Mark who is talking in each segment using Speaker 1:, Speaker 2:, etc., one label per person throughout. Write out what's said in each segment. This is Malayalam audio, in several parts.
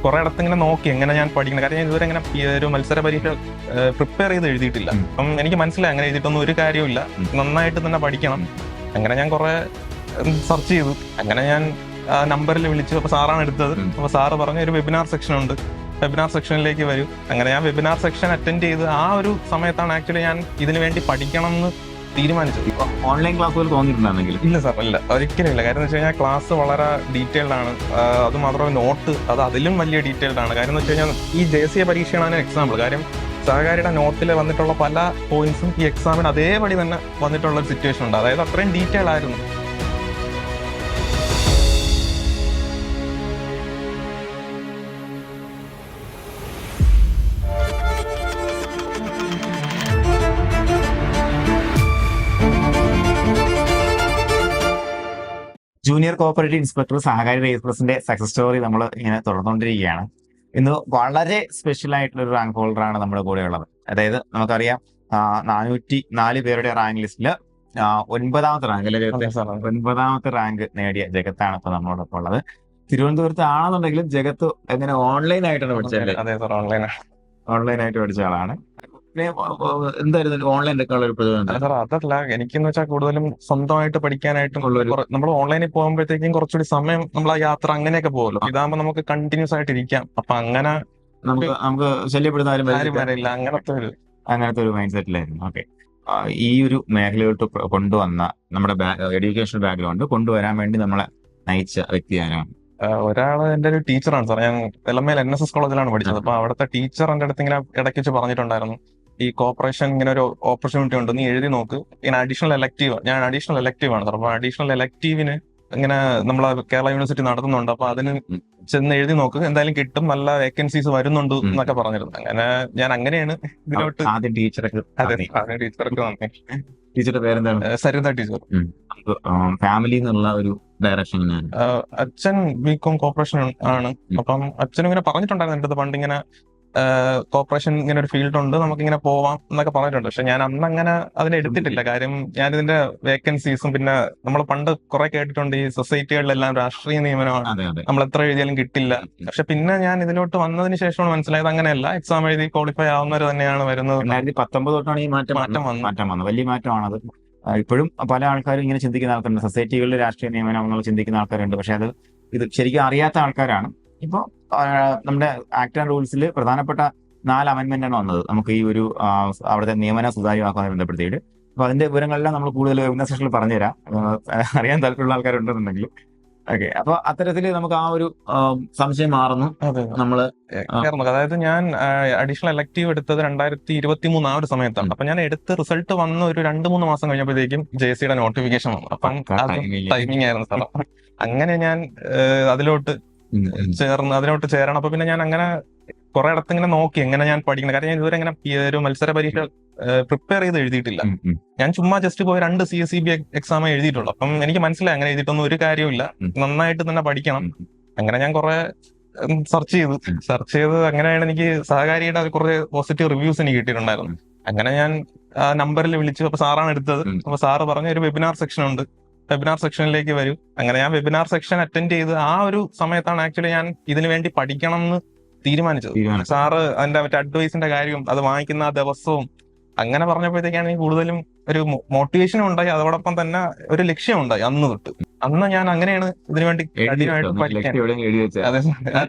Speaker 1: കുറെ ഇടത്ത് ഇങ്ങനെ നോക്കി എങ്ങനെ ഞാൻ പഠിക്കണം. കാരണം ഞാൻ ഇതുവരെ ഇങ്ങനെ ഒരു മത്സര പരീക്ഷ പ്രിപ്പയർ ചെയ്ത് എഴുതിയിട്ടില്ല. അപ്പം എനിക്ക് മനസ്സിലായി അങ്ങനെ എഴുതിയിട്ടൊന്നും ഒരു കാര്യമില്ല, നന്നായിട്ട് തന്നെ പഠിക്കണം. അങ്ങനെ ഞാൻ കുറെ സെർച്ച് ചെയ്തു. അങ്ങനെ ഞാൻ നമ്പറിൽ വിളിച്ചു. അപ്പൊ സാറാണ് എടുത്തത്. അപ്പൊ സാറ് പറഞ്ഞ ഒരു വെബിനാർ സെക്ഷൻ ഉണ്ട്, വെബിനാർ സെക്ഷനിലേക്ക് വരും. അങ്ങനെ ഞാൻ വെബിനാർ സെക്ഷൻ അറ്റൻഡ് ചെയ്ത് ആ ഒരു സമയത്താണ് ആക്ച്വലി ഞാൻ ഇതിനു വേണ്ടി പഠിക്കണം എന്ന് തീരുമാനിച്ചത്.
Speaker 2: ഓൺലൈൻ ക്ലാസ്സുകൾ തോന്നിയിട്ടുണ്ടെങ്കിൽ
Speaker 1: ഇല്ല സാർ, ഇല്ല, ഒരിക്കലും ഇല്ല. കാര്യം എന്ന് വെച്ച് കഴിഞ്ഞാൽ ക്ലാസ് വളരെ ഡീറ്റെയിൽഡ് ആണ്. അത് മാത്രമല്ല നോട്ട് അത് അതിലും വലിയ ഡീറ്റെയിൽഡ് ആണ്. കാര്യം എന്ന് വെച്ച് കഴിഞ്ഞാൽ ഈ JCA പരീക്ഷയാണ് എക്സാമ്പിൾ. കാര്യം സഹകാരിയുടെ നോട്ടിൽ വന്നിട്ടുള്ള പല പോയിന്റ്സും ഈ എക്സാമിന് അതേപടി തന്നെ വന്നിട്ടുള്ള ഒരു സിറ്റുവേഷൻ ഉണ്ട്. അതായത് അത്രയും ഡീറ്റെയിൽ ആയിരുന്നു.
Speaker 2: ജൂനിയർ കോപ്പറേറ്റീവ് ഇൻസ്പെക്ടർ സഹകാരി എക്സ്പ്രസിന്റെ സക്സസ് സ്റ്റോറി നമ്മൾ ഇങ്ങനെ തുടർന്നുകൊണ്ടിരിക്കുകയാണ്. ഇന്ന് വളരെ സ്പെഷ്യൽ ആയിട്ടുള്ള ഒരു റാങ്ക് ഹോൾഡറാണ് നമ്മുടെ കൂടെ ഉള്ളത്. അതായത് നമുക്കറിയാം 404 പേരുടെ റാങ്ക് ലിസ്റ്റില് 9ാമത്തെ റാങ്ക് അല്ലെങ്കിൽ 9ാമത്തെ റാങ്ക് നേടിയ ജഗത്താണ് ഇപ്പൊ നമ്മളോടൊപ്പം ഉള്ളത്. തിരുവനന്തപുരത്ത് ആണെന്നുണ്ടെങ്കിലും ജഗത്ത് എങ്ങനെ ഓൺലൈൻ ആയിട്ടാണ് പഠിച്ചത്?
Speaker 1: അതെ സാർ,
Speaker 2: ഓൺലൈൻ ആയിട്ട് പഠിച്ച ആളാണ്. എന്തായിരുന്നു ഓൺലൈൻ എടുക്കാനുള്ള ഒരു പ്രചോദനം?
Speaker 1: സാർ അതല്ല, എനിക്കെന്ന് വെച്ചാൽ കൂടുതലും സ്വന്തമായിട്ട് പഠിക്കാനായിട്ടും നമ്മൾ ഓൺലൈനിൽ പോകുമ്പോഴത്തേക്കും കുറച്ചുകൂടി സമയം നമ്മൾ ആ യാത്ര അങ്ങനെയൊക്കെ പോകുമല്ലോ. ഇതാകുമ്പോൾ നമുക്ക് കണ്ടിന്യൂസ് ആയിട്ട് ഇരിക്കാം. അപ്പൊ അങ്ങനെ
Speaker 2: നമുക്ക് ശല്യപ്പെടുന്ന
Speaker 1: കാര്യമില്ല,
Speaker 2: അങ്ങനത്തെ ഒരു മൈൻഡ് സെറ്റിലായിരുന്നു. ഓക്കെ, ഈ ഒരു മേഖലയോട്ട് കൊണ്ടുവന്ന നമ്മുടെ എഡ്യൂക്കേഷൻ ബാക്ക്ഗ്രൗണ്ട് കൊണ്ടുവരാൻ വേണ്ടി നമ്മളെ നയിച്ച വ്യക്തിയാണ്
Speaker 1: ഒരാള് എന്റെ ഒരു ടീച്ചറാണ് സാർ. ഞാൻ എലമേൽ NSS കോളേജിലാണ് പഠിച്ചത്. അപ്പൊ അവിടുത്തെ ടീച്ചർ എന്റെ അടുത്ത് ഇങ്ങനെ ഇടയ്ക്ക് വെച്ച് പറഞ്ഞിട്ടുണ്ടായിരുന്നു, ഈ കോർപ്പറേഷൻ ഇങ്ങനെ ഒരു ഓപ്പർച്യൂണിറ്റി ഉണ്ട്, നീ എഴുതി നോക്ക്. ഇങ്ങനെ അഡീഷണൽ എലക്റ്റീവ്, ഞാൻ അഡീഷണൽ എലക്റ്റീവ് ആണ് സാർ. അപ്പൊ അഡീഷണൽ എലക്റ്റീവിന് ഇങ്ങനെ നമ്മളെ കേരള യൂണിവേഴ്സിറ്റി നടത്തുന്നുണ്ട്. അപ്പൊ അതിന് ചെന്ന് എഴുതി നോക്ക്, എന്തായാലും കിട്ടും, നല്ല വേക്കൻസീസ് വരുന്നുണ്ട് എന്നൊക്കെ പറഞ്ഞിരുന്നു. അങ്ങനെ ഞാൻ അങ്ങനെയാണ് ഇതിലോട്ട്.
Speaker 2: ആദ്യം ടീച്ചർക്ക്
Speaker 1: നന്ദി.
Speaker 2: ടീച്ചറുടെ പേരെന്താണ്?
Speaker 1: സരിത ടീച്ചർ.
Speaker 2: ഫാമിലി എന്നുള്ള ഒരു ഡയറക്ഷൻ.
Speaker 1: അച്ഛൻ ബികോം കോർപ്പറേഷൻ ആണ്. അപ്പം അച്ഛനും ഇങ്ങനെ പറഞ്ഞിട്ടുണ്ടായിരുന്നു എന്റെ അടുത്ത് പണ്ട്, ഇങ്ങനെ കോർപ്പറേഷൻ ഇങ്ങനെ ഒരു ഫീൽഡ് ഉണ്ട്, നമുക്ക് ഇങ്ങനെ പോവാം എന്നൊക്കെ പറഞ്ഞിട്ടുണ്ട്. പക്ഷെ ഞാൻ അന്ന് അങ്ങനെ അതിനെ എടുത്തിട്ടില്ല. കാര്യം ഞാൻ ഇതിന്റെ വേക്കൻസീസും പിന്നെ നമ്മൾ പണ്ട് കുറെ കേട്ടിട്ടുണ്ട് ഈ സൊസൈറ്റികളിലെല്ലാം രാഷ്ട്രീയ നിയമനമാണ്, നമ്മൾ എത്ര എഴുതിയാലും കിട്ടില്ല. പക്ഷെ പിന്നെ ഞാൻ ഇതിലോട്ട് വന്നതിന് ശേഷമാണ് മനസ്സിലായത് അങ്ങനെയല്ല, എക്സാം എഴുതി ക്വാളിഫൈ ആവുന്നവർ തന്നെയാണ് വരുന്നത്.
Speaker 2: 2019 തൊട്ടാണ് ഈ മാറ്റം വന്നത്. വലിയ മാറ്റമാണത്. ഇപ്പോഴും പല ആൾക്കാരും ഇങ്ങനെ ചിന്തിക്കുന്ന ആൾക്കാരുണ്ട്, സൊസൈറ്റികളിൽ രാഷ്ട്രീയ നിയമനം എന്നുള്ള ചിന്തിക്കുന്ന ആൾക്കാരുണ്ട്. പക്ഷെ ഇത് ശരിക്കും അറിയാത്ത ആൾക്കാരാണ്. ഇപ്പോൾ നമ്മുടെ ആക്ട് ആൻഡ് റൂൾസിൽ പ്രധാനപ്പെട്ട 4 അമെന്റ്മെന്റ് ആണ് വന്നത് നമുക്ക് ഈ ഒരു അവിടുത്തെ നിയമനം സുതാര്യമാക്കുന്നതിനെ ബന്ധപ്പെടുത്തിയിട്ട്. അപ്പൊ അതിന്റെ വിവരങ്ങളെല്ലാം നമ്മൾ കൂടുതൽ വെബിനാർ സെഷനിൽ പറഞ്ഞുതരാം, അറിയാൻ താല്പര്യമുള്ള ആൾക്കാരുണ്ടെന്നുണ്ടെങ്കിൽ. ഓക്കെ, അപ്പൊ അത്തരത്തില് നമുക്ക് ആ ഒരു സംശയം മാറുന്നു. നമ്മള്
Speaker 1: അതായത് ഞാൻ അഡീഷണൽ എലക്റ്റീവ് എടുത്തത് 2023 ആ ഒരു സമയത്താണ്. അപ്പൊ ഞാൻ എടുത്ത് റിസൾട്ട് വന്ന ഒരു 2-3 മാസം കഴിഞ്ഞപ്പോഴത്തേക്കും JCയുടെ നോട്ടിഫിക്കേഷൻ വന്നു. അപ്പം ടൈമിംഗ് ആയിരുന്നു സാർ. അങ്ങനെ ഞാൻ അതിലോട്ട് ചേരണം. അപ്പൊ പിന്നെ ഞാൻ അങ്ങനെ കുറെ ഇടത്ത് ഇങ്ങനെ നോക്കി എങ്ങനെ ഞാൻ പഠിക്കണം. കാരണം ഞാൻ ഇതുവരെ ഇങ്ങനെ ഒരു മത്സര പരീക്ഷ പ്രിപ്പയർ ചെയ്ത് എഴുതിയിട്ടില്ല. ഞാൻ ചുമ്മാ ജസ്റ്റ് പോയി 2 CSEB എക്സാം എഴുതിയിട്ടുള്ളൂ. അപ്പം എനിക്ക് മനസ്സിലായി അങ്ങനെ എഴുതിയിട്ടൊന്നും ഒരു കാര്യമില്ല, നന്നായിട്ട് തന്നെ പഠിക്കണം. അങ്ങനെ ഞാൻ കുറെ സെർച്ച് ചെയ്ത് അങ്ങനെയാണ് എനിക്ക് സഹകാരിയുടെ കുറെ പോസിറ്റീവ് റിവ്യൂസ് എനിക്ക് കിട്ടിയിട്ടുണ്ടായിരുന്നു. അങ്ങനെ ഞാൻ നമ്പറിൽ വിളിച്ചു. അപ്പൊ സാറാണ് എടുത്തത്. അപ്പൊ സാറ് പറഞ്ഞ ഒരു വെബിനാർ സെക്ഷൻ ഉണ്ട്, വെബിനാർ സെക്ഷനിലേക്ക് വരും. അങ്ങനെ ഞാൻ വെബിനാർ സെക്ഷൻ അറ്റൻഡ് ചെയ്ത് ആ ഒരു സമയത്താണ് ആക്ച്വലി ഞാൻ ഇതിനു വേണ്ടി പഠിക്കണം എന്ന് തീരുമാനിച്ചത്. സാറ് അതിന്റെ മറ്റേ അഡ്വൈസിന്റെ കാര്യം, അത് വാങ്ങിക്കുന്ന ആ ദിവസവും അങ്ങനെ പറഞ്ഞപ്പോഴത്തേക്കാണ് എനിക്ക് കൂടുതലും ഒരു മോട്ടിവേഷനും ഉണ്ടായി, അതോടൊപ്പം തന്നെ ഒരു ലക്ഷ്യം ഉണ്ടായി. അന്ന് തൊട്ട് അന്ന് ഞാൻ അങ്ങനെയാണ് ഇതിനു വേണ്ടി കഠിനമായിട്ട് പഠിക്കാൻ.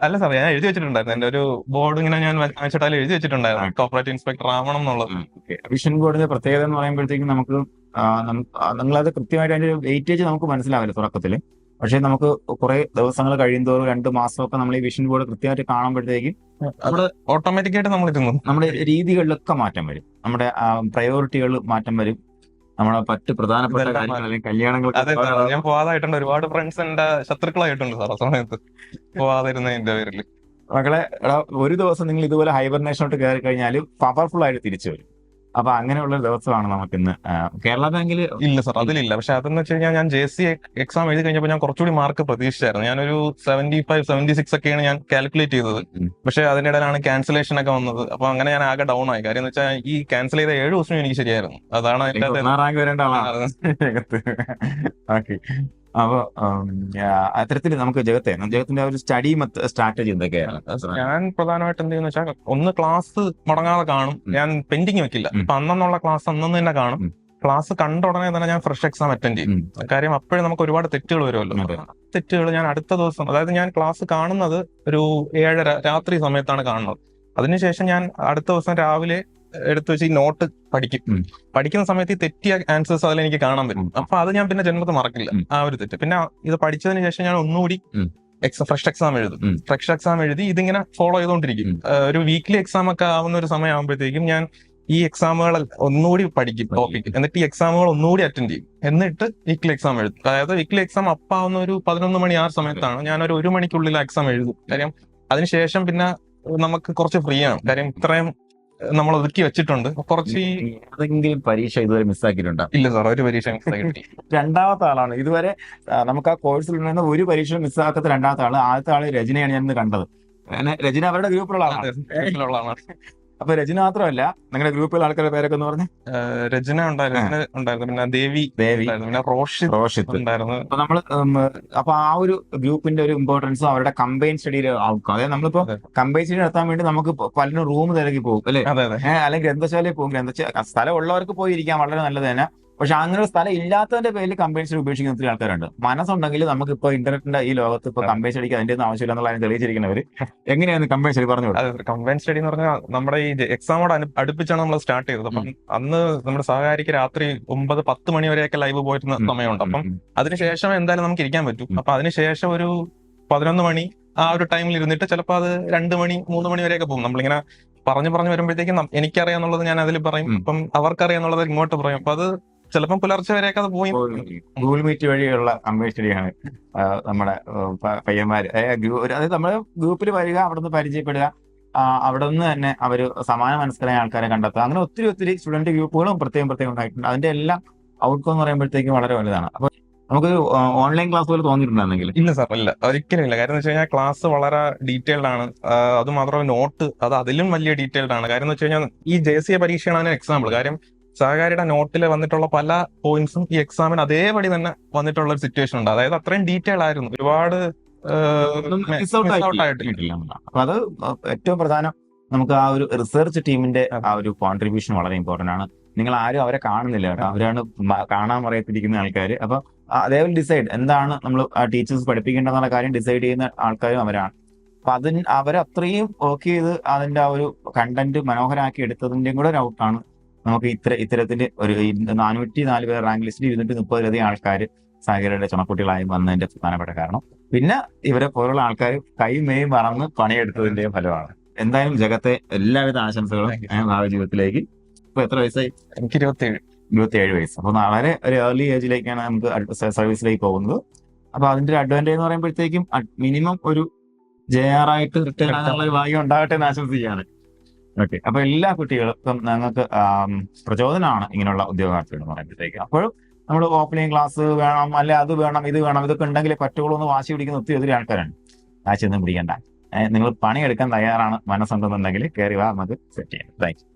Speaker 1: അല്ല സാർ, ഞാൻ എഴുതി വെച്ചിട്ടുണ്ടായിരുന്നു. എന്റെ ഒരു ബോർഡ് ഇങ്ങനെ ഞാൻ വായിച്ചിട്ടാലും എഴുതി വെച്ചിട്ടുണ്ടായിരുന്നു, കോർപ്പറേറ്റ് ഇൻസ്പെക്ടർ ആവണം എന്നുള്ളത്.
Speaker 2: വിഷൻ ബോർഡിന്റെ പ്രത്യേകത എന്ന് പറയുമ്പോഴത്തേക്കും നമുക്ക് നിങ്ങളത് കൃത്യമായിട്ട് അതിന്റെ വെയിറ്റേജ് നമുക്ക് മനസ്സിലാവില്ല തുടക്കത്തില്. പക്ഷെ നമുക്ക് കുറെ ദിവസങ്ങൾ കഴിയുന്തോറും 2 മാസമൊക്കെ നമ്മൾ ഈ വിഷൻ ബോർഡ് കൃത്യമായിട്ട് കാണുമ്പോഴത്തേക്കും നമ്മള്
Speaker 1: ഓട്ടോമാറ്റിക്കായിട്ട്
Speaker 2: നമ്മുടെ രീതികളിലൊക്കെ മാറ്റം വരും, നമ്മുടെ പ്രയോറിറ്റികളിൽ മാറ്റം വരും, നമ്മുടെ മറ്റ് പ്രധാനപ്പെട്ട കാര്യങ്ങൾ അല്ലെങ്കിൽ കല്യാണങ്ങൾ.
Speaker 1: ഞാൻ പോവാതായിട്ടുണ്ട്, ഒരുപാട് ഫ്രണ്ട്സ് എന്റെ ശത്രുക്കളായിട്ടുണ്ട് സാർ ആ സമയത്ത് പോവാതിരുന്നതിന്റെ പേരിൽ.
Speaker 2: മക്കളെ, ഒരു ദിവസം നിങ്ങൾ ഇതുപോലെ ഹൈബർനേഷനോട്ട് കയറി കഴിഞ്ഞാൽ പവർഫുൾ ആയിട്ട് തിരിച്ചു വരും. അപ്പൊ അങ്ങനെയുള്ള ദിവസമാണ് നമുക്കിന്ന്. കേരള ബാങ്കിൽ
Speaker 1: ഇല്ല സാർ, അതിലില്ല. പക്ഷെ അതെന്ന് വെച്ച് കഴിഞ്ഞാൽ ഞാൻ JCA എക്സാം എഴുതി കഴിഞ്ഞപ്പോൾ ഞാൻ കുറച്ചുകൂടി മാർക്ക് പ്രതീക്ഷിച്ചായിരുന്നു. ഞാനൊരു 75-76 ഒക്കെയാണ് ഞാൻ കാൽക്കുലേറ്റ് ചെയ്തത്. പക്ഷെ അതിന്റെ ഇടയിലാണ് ക്യാൻസലേഷൻ ഒക്കെ വന്നത്. അപ്പൊ അങ്ങനെ ഞാൻ ആകെ ഡൗൺ ആയി. കാര്യം എന്ന് വെച്ചാൽ ഈ ക്യാൻസൽ ചെയ്ത 7 ദിവസം എനിക്ക് ശരിയായിരുന്നു. അതാണ്
Speaker 2: റാങ്ക് വരേണ്ട ആളാണ്. അപ്പൊ അത്തരത്തിൽ നമുക്ക് ജഗത്തിന്റെ ഒരു സ്റ്റഡി സ്ട്രാറ്റജി എന്തൊക്കെയാണ്?
Speaker 1: ഞാൻ പ്രധാനമായിട്ട് എന്ത് ചെയ്യുന്ന വെച്ചാൽ, ഒന്ന് ക്ലാസ് മുടങ്ങാതെ കാണും, ഞാൻ പെൻഡിങ് വെക്കില്ല. അപ്പൊ അന്നുള്ള ക്ലാസ് അന്നു തന്നെ കാണും. ക്ലാസ് കണ്ട ഉടനെ തന്നെ ഞാൻ ഫ്രഷ് എക്സാം അറ്റൻഡ് ചെയ്യും. കാര്യം അപ്പോഴും നമുക്ക് ഒരുപാട് തെറ്റുകൾ വരുമല്ലോ. തെറ്റുകൾ ഞാൻ അടുത്ത ദിവസം, അതായത് ഞാൻ ക്ലാസ് കാണുന്നത് ഒരു 7:30 രാത്രി സമയത്താണ് കാണുന്നത്. അതിനുശേഷം ഞാൻ അടുത്ത ദിവസം രാവിലെ എടുത്തു വെച്ച് ഈ നോട്ട് പഠിക്കും. പഠിക്കുന്ന സമയത്ത് ഈ തെറ്റിയ ആൻസേഴ്സ് അതിൽ എനിക്ക് കാണാൻ പറ്റും. അപ്പൊ അത് ഞാൻ പിന്നെ ജന്മത്തിൽ മറക്കില്ല, ആ ഒരു തെറ്റ്. പിന്നെ ഇത് പഠിച്ചതിന് ശേഷം ഞാൻ ഒന്നുകൂടി ഫ്രഷ് എക്സാം എഴുതും. ഫ്രഷ് എക്സാം എഴുതി ഇതിങ്ങനെ ഫോളോ ചെയ്തുകൊണ്ടിരിക്കും. ഒരു വീക്ക്ലി എക്സാം ഒക്കെ ആവുന്ന ഒരു സമയം ആകുമ്പോഴത്തേക്കും ഞാൻ ഈ എക്സാമുകൾ ഒന്നുകൂടി പഠിക്കും ടോപ്പിക്, എന്നിട്ട് ഈ എക്സാമുകൾ ഒന്നുകൂടി അറ്റൻഡ് ചെയ്യും, എന്നിട്ട് വീക്ക്ലി എക്സാം എഴുതും. അതായത് വീക്ക്ലി എക്സാം അപ്പാവുന്ന ഒരു 11 മണി ആ സമയത്താണ്. ഞാനൊരു 1 മണിക്കുള്ളിൽ എക്സാം എഴുതും. കാര്യം അതിനുശേഷം പിന്നെ നമുക്ക് കുറച്ച് ഫ്രീ ആണ്. കാര്യം ഇത്രയും നമ്മൾ ഒതുക്കി വെച്ചിട്ടുണ്ട്. കുറച്ച്
Speaker 2: ഏതെങ്കിലും പരീക്ഷ ഇതുവരെ മിസ്സാക്കിയിട്ടുണ്ടോ?
Speaker 1: ഇല്ല സാർ, ഒരു പരീക്ഷ മിസ്സാക്കി.
Speaker 2: രണ്ടാമത്തെ ആളാണ് ഇതുവരെ നമുക്ക് ആ കോഴ്സിൽ നിന്ന് ഒരു പരീക്ഷ മിസ്സാക്കാത്ത രണ്ടാമത്തെ ആള്. ആദ്യത്തെ ആള് രചനയാണ് ഞാൻ ഇന്ന് കണ്ടത്. രചന അവരുടെ ഗ്രൂപ്പിലുള്ള ആളാണ്. അപ്പൊ രചന മാത്രമല്ല, നിങ്ങളുടെ ഗ്രൂപ്പിലെ ആൾക്കാരുടെ പേരൊക്കെ എന്ന് പറഞ്ഞ്?
Speaker 1: രചന ഉണ്ടായിരുന്നു, പിന്നെ ദേവി, പിന്നെ റോഷിത്ത് ഉണ്ടായിരുന്നു.
Speaker 2: അപ്പൊ നമ്മള് അപ്പൊ ആ ഒരു ഗ്രൂപ്പിന്റെ ഒരു ഇമ്പോർട്ടൻസും അവരുടെ കമ്പൈൻ സ്റ്റഡിയുടെ ഔട്ട്കം, അതായത് നമ്മളിപ്പോ കമ്പൈൻ സ്റ്റഡി നടത്താൻ വേണ്ടി നമുക്ക് പലരും റൂം തിരക്കി പോകും അല്ലെ, അല്ലെങ്കിൽ ഗ്രന്ഥശാലയിൽ പോകും. സ്ഥലം ഉള്ളവർക്ക് പോയി ഇരിക്കാൻ വളരെ നല്ലത് തന്നെ. പക്ഷെ അങ്ങനെ ഒരു സ്ഥലം ഇല്ലാത്തതിന്റെ പേരിൽ കമ്പൈൻ സ്റ്റഡി ഉപേക്ഷിക്കുന്ന ഒത്തിരി ആൾക്കാരുണ്ട്. മനസ്സുണ്ടെങ്കിൽ നമുക്ക് ഇപ്പൊ ഇന്റർനെറ്റിന്റെ ഈ ലോകത്ത് ഇപ്പൊ കമ്പൈൻ സ്റ്റഡിക്ക് അതിന്റെ ഒന്നും ആവശ്യമില്ല എന്നുള്ളതിനെ തെളിയിച്ചിരിക്കുന്നവര്. എങ്ങനെയാണ് കമ്പൈൻ സ്റ്റഡി പറഞ്ഞു?
Speaker 1: കമ്പൈൻ സ്റ്റഡി എന്ന് പറഞ്ഞാൽ നമ്മുടെ ഈ എക്സാമോട് അടുപ്പിച്ചാണ് നമ്മൾ സ്റ്റാർട്ട് ചെയ്തത്. അപ്പം അന്ന് നമ്മുടെ സഹകാരിക്ക് രാത്രി 9-10 മണി വരെയൊക്കെ ലൈവ് പോയിരുന്ന സമയമുണ്ട്. അപ്പം അതിനുശേഷം എന്തായാലും നമുക്ക് ഇരിക്കാൻ പറ്റും. അപ്പൊ അതിനുശേഷം ഒരു 11 മണി ആ ഒരു ടൈമിൽ ഇരുന്നിട്ട് ചിലപ്പോൾ അത് 2 മണി 3 മണി വരെയൊക്കെ പോകും. നമ്മളിങ്ങനെ പറഞ്ഞു വരുമ്പോഴത്തേക്കും എനിക്കറിയാന്നുള്ളത് ഞാൻ അതിൽ പറയും, അപ്പം അവർക്കറിയാന്നുള്ളത് ഇങ്ങോട്ട് പറയും. അപ്പൊ അത് ചിലപ്പോൾ പുലർച്ചെ വരെയൊക്കെ അത് പോയി.
Speaker 2: ഗൂഗിൾ മീറ്റ് വഴിയുള്ള കമ്പൈൻ സ്റ്റഡിയാണ് നമ്മുടെ പയ്യന്മാര്. അതായത് നമ്മുടെ ഗ്രൂപ്പിൽ വരിക, അവിടെ നിന്ന് പരിചയപ്പെടുക, അവിടെ നിന്ന് തന്നെ അവര് സമാന മനസ്സിലായ ആൾക്കാരെ കണ്ടെത്തുക. അങ്ങനെ ഒത്തിരി സ്റ്റുഡന്റ് ഗ്രൂപ്പുകളും പ്രത്യേകം ഉണ്ടായിട്ടുണ്ട്. അതിന്റെ എല്ലാം ഔട്ട്കം എന്ന് പറയുമ്പോഴത്തേക്കും വളരെ വലുതാണ്. അപ്പൊ നമുക്ക് ഓൺലൈൻ ക്ലാസ് പോലെ തോന്നിയിട്ടുണ്ടെങ്കിൽ?
Speaker 1: ഇല്ല സാർ, ഇല്ല, ഒരിക്കലും ഇല്ല. കാര്യം എന്ന് വെച്ച് കഴിഞ്ഞാൽ ക്ലാസ് വളരെ ഡീറ്റെയിൽഡ് ആണ്. അത് മാത്രമല്ല നോട്ട് അത് അതിലും വലിയ ഡീറ്റെയിൽഡ് ആണ്. കാര്യം എന്ന് വെച്ച് കഴിഞ്ഞാൽ ഈ JCA പരീക്ഷയാണ് അതിന് എക്സാമ്പിൾ. കാര്യം സഹകാരിയുടെ നോട്ടിൽ വന്നിട്ടുള്ള പല പോയിന്റ്സും ഈ എക്സാമിന് അതേപടി തന്നെ വന്നിട്ടുള്ള ഒരു സിറ്റുവേഷൻ ഉണ്ട്. അതായത് അത്രയും ഡീറ്റെയിൽ ആയിരുന്നു, ഒരുപാട്
Speaker 2: അപ്പൊ അത് ഏറ്റവും പ്രധാനം. നമുക്ക് ആ ഒരു റിസർച്ച് ടീമിന്റെ ആ ഒരു കോൺട്രിബ്യൂഷൻ വളരെ ഇമ്പോർട്ടന്റ് ആണ്. നിങ്ങൾ ആരും അവരെ കാണുന്നില്ല കേട്ടോ, അവരാണ് കാണാൻ പറയത്തിരിക്കുന്ന ആൾക്കാർ. അപ്പൊ അതേപോലെ ഡിസൈഡ് എന്താണ് നമ്മൾ ടീച്ചേഴ്സ് പഠിപ്പിക്കേണ്ടെന്നുള്ള കാര്യം ഡിസൈഡ് ചെയ്യുന്ന ആൾക്കാരും അവരാണ്. അപ്പൊ അവരത്രയും വർക്ക് ചെയ്ത് അതിന്റെ ആ ഒരു കണ്ടന്റ് മനോഹരമാക്കി എടുത്തതിന്റെയും കൂടെ ഒരു ഔട്ടാണ് നമുക്ക് ഇത്തരത്തിന്റെ ഒരു 404 പേർ റാങ്ക് ലിസ്റ്റിൽ 230 ആൾക്കാർ സഹകാരിയുടെ ചുണക്കുട്ടികളായി വന്നതിന്റെ പ്രധാനപ്പെട്ട കാരണം. പിന്നെ ഇവരെ പോലുള്ള ആൾക്കാർ കൈമേയും മറന്ന് പണിയെടുത്തതിന്റെ ഫലമാണ്. എന്തായാലും ജഗത്തെ എല്ലാവിധ ആശംസകളും ഭാവി ജീവിതത്തിലേക്ക്. ഇപ്പൊ എത്ര വയസ്സായി?
Speaker 1: എനിക്ക്
Speaker 2: 27 വയസ്സ്. അപ്പൊ വളരെ ഒരു ഏർലി ഏജിലേക്കാണ് നമുക്ക് സർവീസിലേക്ക് പോകുന്നത്. അപ്പൊ അതിന്റെ ഒരു അഡ്വാൻറ്റേജ് എന്ന് പറയുമ്പോഴത്തേക്കും മിനിമം ഒരു JR ആയിട്ട് റിട്ടേൺ ആകാനുള്ള ഒരു ഭാഗ്യം ഉണ്ടാകട്ടെ എന്ന് ആശംസിക്കുകയാണ്. ഓക്കെ, അപ്പൊ എല്ലാ കുട്ടികൾക്കും ഞങ്ങൾക്ക് പ്രചോദനമാണ് ഇങ്ങനെയുള്ള ഉദ്യോഗാർത്ഥികൾ എന്ന് പറയുമ്പോഴത്തേക്ക്. അപ്പോഴും നമ്മൾ ഓഫ്ലൈൻ ക്ലാസ് വേണം, അല്ലെ അത് വേണം, ഇത് വേണം, ഇതൊക്കെ ഉണ്ടെങ്കിലേ പറ്റുള്ളൂ എന്ന് വാശി പിടിക്കുന്ന ഒത്തിരി ആൾക്കാരുണ്ട്. വാശിയൊന്നും പിടിക്കണ്ട, നിങ്ങൾ പണിയെടുക്കാൻ തയ്യാറാണ് മനസ്സുണ്ടെന്നുണ്ടെങ്കിൽ കയറി വാ, നമുക്ക് സെറ്റ് ചെയ്യാം. Thank you.